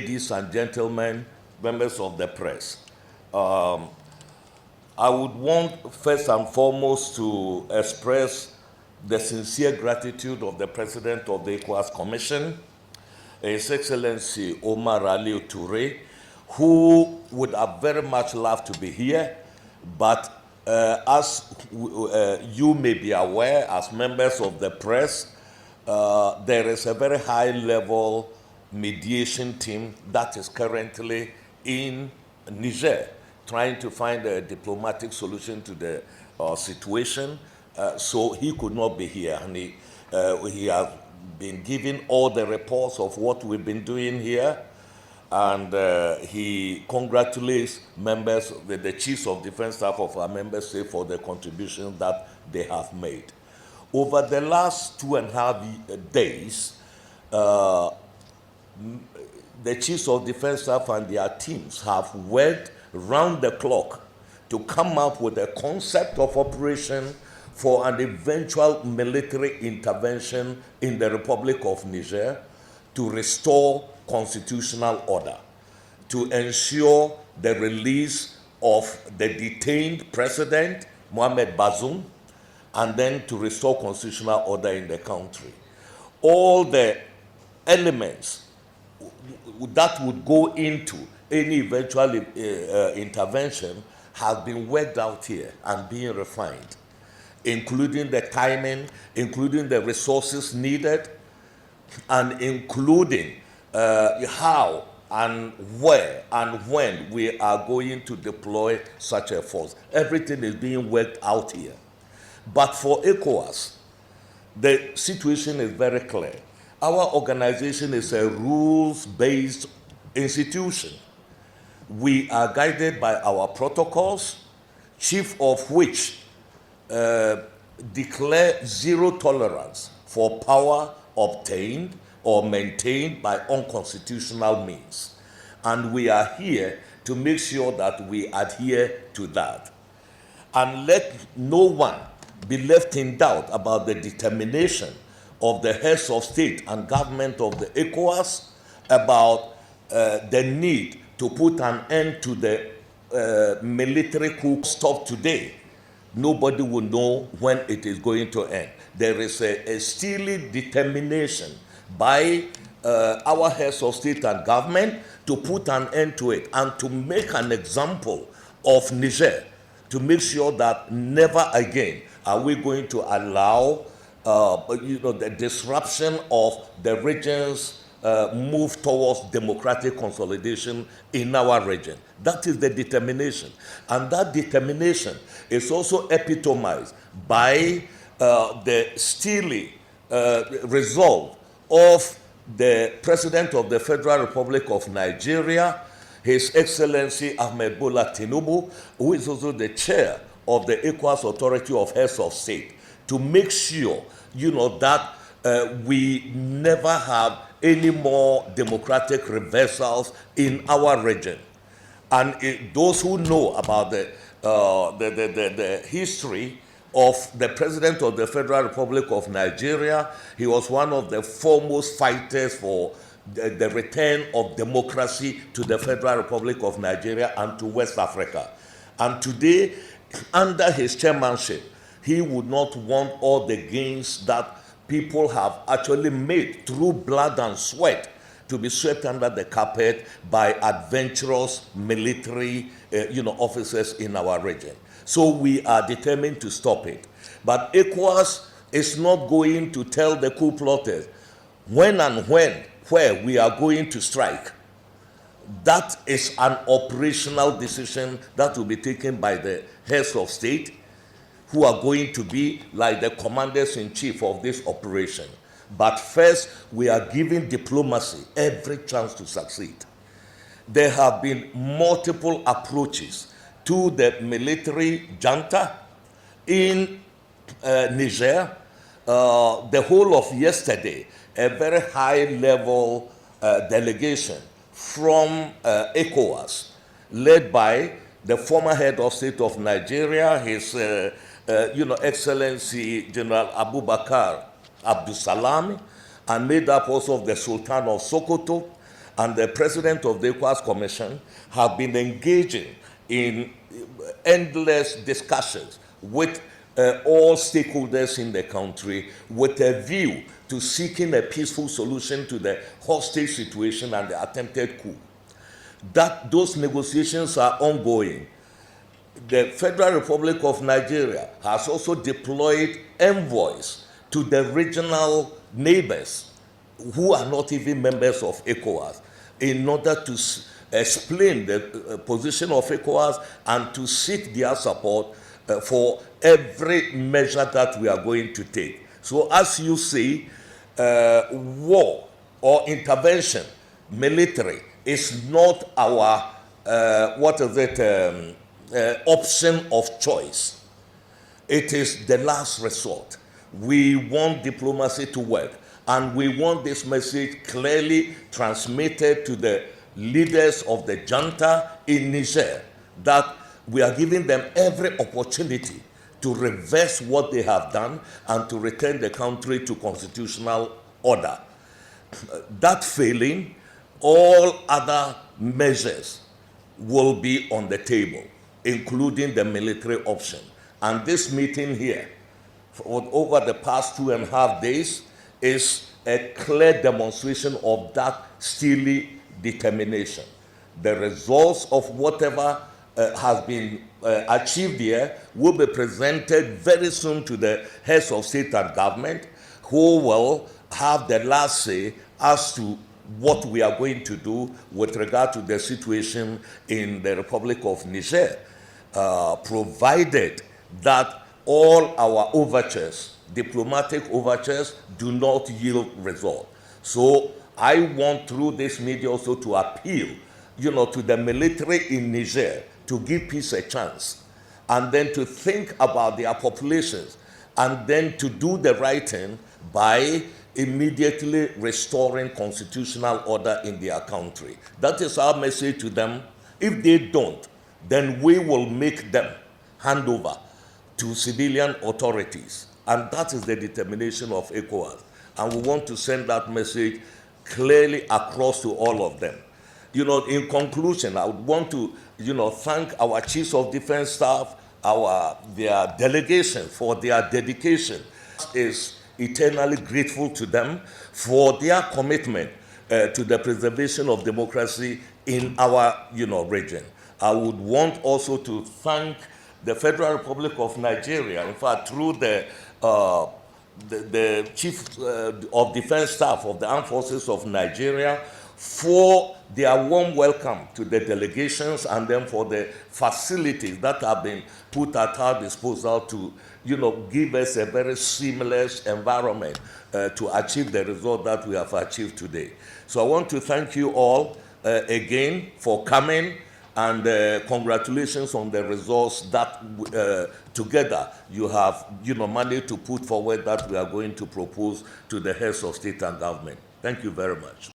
ladies and gentlemen, members of the press. I would want first and foremost to express the sincere gratitude of the President of the Ecowas Commission, His Excellency Omar Aliou Touré, who would have very much loved to be here, but as you may be aware, as members of the press, there is a very high-level mediation team that is currently in Niger, trying to find a diplomatic solution to the situation. So he could not be here, and he has been giving all the reports of what we've been doing here, and he congratulates members, the chiefs of defense staff of our member state for the contribution that they have made. Over the last 2.5 days, the chiefs of defense staff and their teams have worked round the clock to come up with a concept of operation for an eventual military intervention in the Republic of Niger to restore constitutional order, to ensure the release of the detained president, Mohamed Bazoum, and then to restore constitutional order in the country. All the elements that would go into any eventual intervention have been worked out here and being refined, including the timing, including the resources needed, and including how and where and when we are going to deploy such a force. Everything is being worked out here. But for ECOWAS, the situation is very clear. Our organization is a rules-based institution. We are guided by our protocols, chief of which declare zero tolerance for power obtained or maintained by unconstitutional means. And we are here to make sure that we adhere to that. And let no one be left in doubt about the determination of the heads of state and government of the ECOWAS about the need to put an end to the military coup. Stop today. Nobody will know when it is going to end. There is a steely determination by our heads of state and government to put an end to it and to make an example of Niger, to make sure that never again are we going to allow the disruption of the region's move towards democratic consolidation in our region. That is the determination. And that determination is also epitomized by the steely resolve of the President of the Federal Republic of Nigeria, His Excellency Ahmed Bola Tinubu, who is also the chair of the ECOWAS Authority of Heads of State, to make sure, that we never have any more democratic reversals in our region. And those who know about the history of the President of the Federal Republic of Nigeria, he was one of the foremost fighters for the return of democracy to the Federal Republic of Nigeria and to West Africa. And today, under his chairmanship, he would not want all the gains that people have actually made through blood and sweat to be swept under the carpet by adventurous military officers in our region. So we are determined to stop it. But ECOWAS is not going to tell the coup plotters when and where we are going to strike. That is an operational decision that will be taken by the heads of state, who are going to be like the commanders-in-chief of this operation. But first, we are giving diplomacy every chance to succeed. There have been multiple approaches to the military junta in Niger. The whole of yesterday, a very high-level delegation from ECOWAS, led by the former head of state of Nigeria, His Excellency General Abubakar Abdusalam, and made up also of the Sultan of Sokoto and the president of the Ecowas Commission have been engaging in endless discussions with all stakeholders in the country with a view to seeking a peaceful solution to the hostage situation and the attempted coup. That those negotiations are ongoing. The Federal Republic of Nigeria has also deployed envoys to the regional neighbors who are not even members of ECOWAS in order to explain the position of ECOWAS and to seek their support for every measure that we are going to take. So as you see, war or intervention, military, is not our, option of choice. It is the last resort. We want diplomacy to work, and we want this message clearly transmitted to the leaders of the junta in Niger that we are giving them every opportunity to reverse what they have done and to return the country to constitutional order. That failing, all other measures will be on the table, including the military option. And this meeting here, over the past 2.5 days, is a clear demonstration of that steely determination. The results of whatever has been achieved here will be presented very soon to the heads of state and government, who will have the last say as to what we are going to do with regard to the situation in the Republic of Niger, provided that all our overtures, diplomatic overtures, do not yield result. So I want through this media also to appeal, to the military in Niger to give peace a chance, and then to think about their populations, and then to do the right thing by immediately restoring constitutional order in their country. That is our message to them. If they don't, then we will make them hand over to civilian authorities. And that is the determination of ECOWAS. And we want to send that message clearly across to all of them. In conclusion, I would want to, thank our chiefs of defense staff, their delegation for their dedication. Is eternally grateful to them for their commitment to the preservation of democracy in our, region. I would want also to thank the Federal Republic of Nigeria, in fact, through the Chief of Defense Staff of the Armed Forces of Nigeria, for their warm welcome to the delegations, and then for the facilities that have been put at our disposal to, give us a very seamless environment to achieve the result that we have achieved today. So I want to thank you all again for coming, and congratulations on the results that together you have, managed to put forward that we are going to propose to the heads of state and government. Thank you very much.